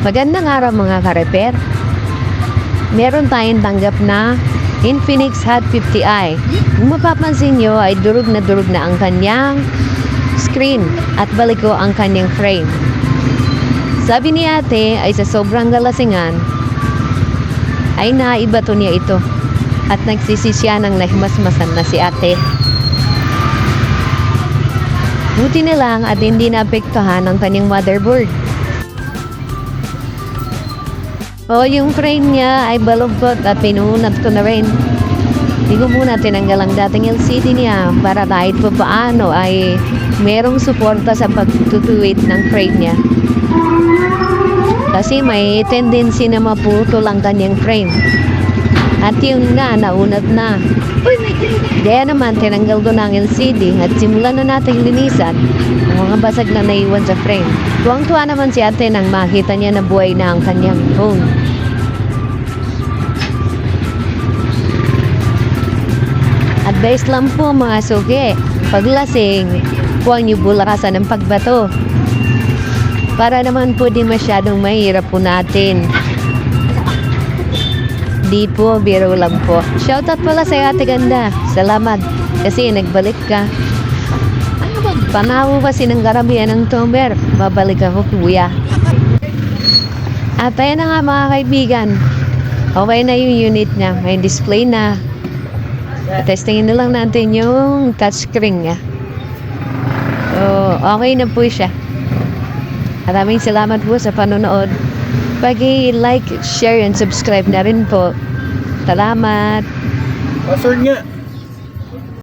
Magandang araw mga ka-repair. Meron tayong tanggap na Infinix Hot 50i. Kung mapapansin nyo ay durog na ang kanyang screen at baliko ang kanyang frame. Sabi ni ate ay sa sobrang galasingan ay naibato niya ito at nagsisisya ng nahimasmasan na si ate. Buti na lang at hindi naapektuhan ang kanyang motherboard. Yung frame niya ay balugtot at pinunat ko na rin. Hindi ko muna tinanggal ang dating LCD niya para kahit pa paano ay merong suporta sa pagtutuwid ng frame niya. Kasi may tendency na maputol ang kanyang frame. At yung naunat na. Kaya naman tinanggal ko ng LCD at simulan na natin linisan ang mga basag na naiwan sa frame. Tuwang-tuwa naman si ate nang makita niya na buhay na ang kanyang phone. Advice lang po mga suki, paglasing, huwag niyo bulakasan ng pagbato. Para naman po di masyadong mahirap po natin. Di po, biro lang po. Shoutout pala sa ate ganda. Salamat kasi nagbalik ka. Panawo kasi ng karamihan ng Tomer. Babalik ako kuya. At ayan na nga mga kaibigan. Okay na yung unit niya. May display na. Testingin na lang natin yung touchscreen niya. So, okay na po siya. Maraming salamat po sa panonood. Pag-like, share, and subscribe na rin po. Salamat! Password nga!